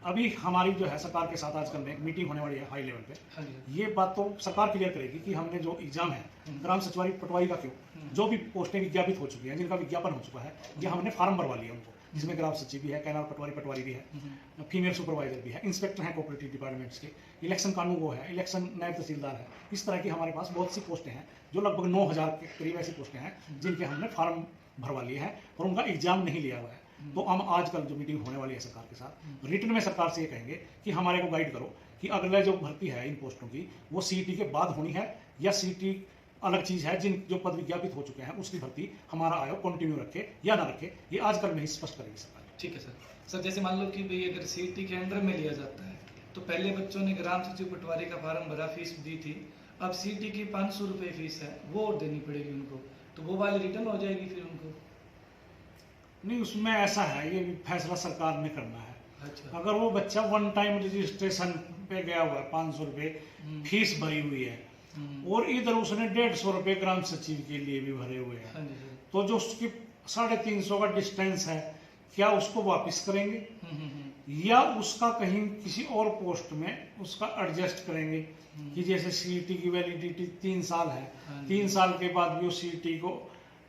अभी हमारी जो है सरकार के साथ आजकल में एक मीटिंग होने वाली है हाई लेवल पे। हाँ जी। ये बात तो सरकार क्लियर करेगी कि हमने जो एग्जाम है ग्राम सचिवारी पटवारी का क्यों, जो भी पोस्टें विज्ञापित हो चुकी हैं, जिनका विज्ञापन हो चुका है, ये हमने फार्म भरवा लिया उनको, जिसमें ग्राम सचिव भी है, कैनाल पटवारी भी है, फीमेल सुपरवाइजर भी है, इंस्पेक्टर हैं कोऑपरेटिव डिपार्टमेंट्स के, इलेक्शन कानून वो है, इलेक्शन नायब तहसीलदार है। इस तरह की हमारे पास बहुत सी पोस्टें हैं, जो लगभग 9,000 के करीब ऐसी पोस्टें हैं जिनके हमने फार्म भरवा लिए हैं और उनका एग्जाम नहीं लिया हुआ है। तो हम आजकल जो मीटिंग होने वाली है सरकार के साथ, रिटर्न में सरकार से ये कहेंगे कि हमारे को गाइड करो कि अगला जो भर्ती है इन पोस्टों की वो सीईटी के बाद होनी है या सीईटी अलग चीज है, जिन जो पद विज्ञापित हो चुके हैं उसकी भर्ती हमारा आयोग कंटिन्यू रखे या ना रखे, ये आजकल में ही स्पष्ट करेगी सरकार। ठीक है सर। सर जैसे मान लो कि भाई अगर सीईटी के अंडर में लिया जाता है तो पहले बच्चों ने ग्राम सचिव पटवारी का फार्म भरा, फीस दी थी, अब सीईटी की 500 रुपये फीस है, वो और देनी पड़ेगी उनको, तो वो वाली रिटर्न हो जाएगी फिर उनको? नहीं, उसमें ऐसा है, ये फैसला सरकार ने करना है। अच्छा। अगर वो बच्चा वन टाइम रजिस्ट्रेशन पे गया हुआ है, 500 रुपये फीस भरी हुई है और इधर उसने 150 रुपये ग्राम सचिव के लिए भी भरे हुए हैं, हाँ जी। तो जो उसकी 350 का डिस्टेंस है, क्या उसको वापस करेंगे या उसका कहीं किसी और पोस्ट में उसका एडजस्ट करेंगे कि जैसे सीईटी की वैलिडिटी 3 साल है, 3 साल के बाद भी वो सीईटी को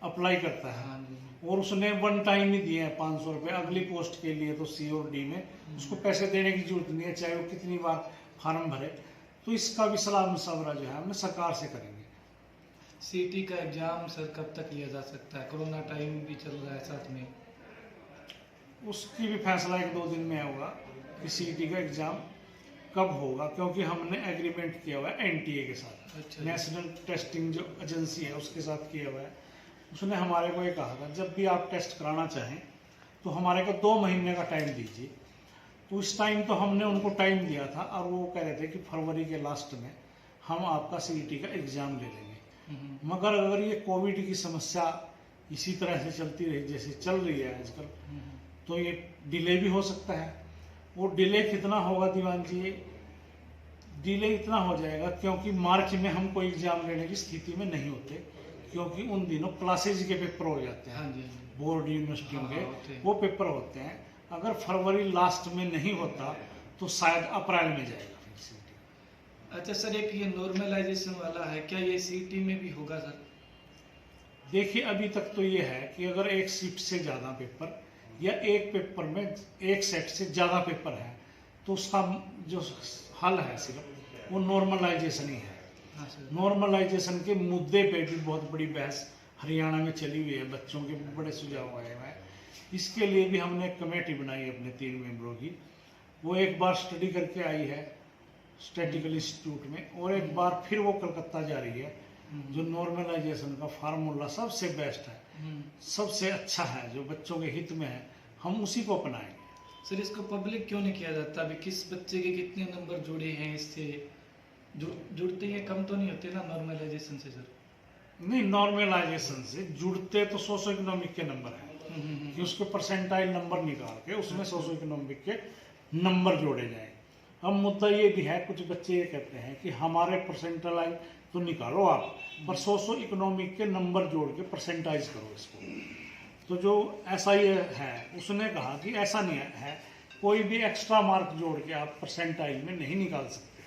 अप्लाई करता है और उसने वन टाइम ही दिए हैं 500 रुपये, अगली पोस्ट के लिए तो सी और डी में उसको पैसे देने की जरूरत नहीं है, चाहे वो कितनी बार फार्म भरे। तो इसका भी सलाह मशवरा जो है हमने सरकार से करेंगे। सीईटी का एग्जाम सर कब तक लिया जा सकता है? कोरोना टाइम भी चल रहा है साथ में। उसकी भी फैसला 1-2 दिन में होगा कि सीईटी का एग्जाम कब होगा, क्योंकि हमने एग्रीमेंट किया हुआ है एनटीए के साथ। अच्छा। नेशनल टेस्टिंग जो एजेंसी है उसके साथ किया हुआ है। उसने हमारे को ये कहा था जब भी आप टेस्ट कराना चाहें तो हमारे को 2 महीने का टाइम दीजिए। तो इस टाइम तो हमने उनको टाइम दिया था और वो कह रहे थे कि फरवरी के लास्ट में हम आपका सीईटी का एग्जाम ले लेंगे। मगर अगर ये कोविड की समस्या इसी तरह से चलती रही जैसे चल रही है आजकल, तो ये डिले भी हो सकता है। वो डिले कितना होगा दीवान जी? डिले इतना हो जाएगा क्योंकि मार्च में हम कोई एग्जाम लेने की स्थिति में नहीं होते, क्योंकि उन दिनों क्लासेज के पेपर हो जाते हैं। हाँ जी। बोर्ड यूनिवर्सिटियों हाँ, के वो पेपर होते हैं। अगर फरवरी लास्ट में नहीं होता तो शायद अप्रैल में जाएगा फिर सीईटी। अच्छा सर, एक ये नॉर्मलाइजेशन वाला है, क्या ये सीईटी में भी होगा सर? देखिए अभी तक तो ये है कि अगर एक शिफ्ट से ज़्यादा पेपर या एक पेपर में एक सेट से ज़्यादा पेपर है तो उसका जो हल है सिर्फ वो नॉर्मलाइजेशन ही है। नॉर्मलाइजेशन के मुद्दे पे भी बहुत बड़ी बहस हरियाणा में चली हुई है, बच्चों के बड़े सुझाव आए हुए हैं। इसके लिए भी हमने एक कमेटी बनाई अपने 3 मेंबरों की, वो एक बार स्टडी करके आई है स्टैटिकल इंस्टीट्यूट में और एक बार फिर वो कलकत्ता जा रही है। जो नॉर्मलाइजेशन का फार्मूला सबसे बेस्ट है, सबसे अच्छा है, जो बच्चों के हित में है, हम उसी को अपनाएंगे। सर इसको पब्लिक क्यों नहीं किया जाता? अभी किस बच्चे के कितने नंबर जुड़े हैं इससे? जुड़ते हैं, कम तो नहीं होते ना नॉर्मलाइजेशन से सर? नहीं, नॉर्मलाइजेशन से जुड़ते तो सोशो इकोनॉमिक के नंबर है कि उसके परसेंटाइल नंबर निकाल के उसमें सोशो इकोनॉमिक के नंबर जोड़े जाएं। अब मुद्दा ये भी है, कुछ बच्चे ये कहते हैं कि हमारे परसेंटाइल तो निकालो आप, पर सोशो इकोनॉमिक के नंबर जोड़ के परसेंटाइज करो इसको। तो जो ऐसा ये है उसने कहा कि ऐसा नहीं है, कोई भी एक्स्ट्रा मार्क जोड़ के आप परसेंटाइल में नहीं निकाल सकते,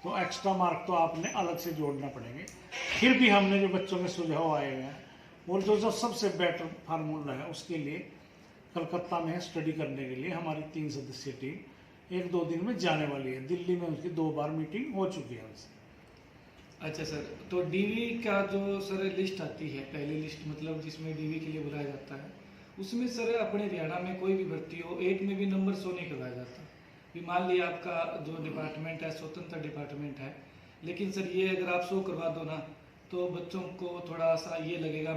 तो एक्स्ट्रा मार्क तो आपने अलग से जोड़ना पड़ेंगे। फिर भी हमने जो बच्चों के सुझाव आए हुए हैं और जो सबसे बेटर फार्मूला है उसके लिए कलकत्ता में स्टडी करने के लिए हमारी 3 सदस्यीय टीम 1-2 दिन में जाने वाली है। दिल्ली में उसकी 2 बार मीटिंग हो चुकी है उनसे। अच्छा सर, तो डीवी का जो सर लिस्ट आती है, पहली लिस्ट मतलब जिसमें डीवी के लिए बुलाया जाता है, उसमें सर अपने हरियाणा में कोई भी भर्ती हो 8 में भी नंबर शो नहीं करवाया जाता। कि मान लिया आपका जो डिपार्टमेंट है स्वतंत्र डिपार्टमेंट है, लेकिन सर ये अगर आप शो करवा दो ना तो बच्चों को थोड़ा सा ये लगेगा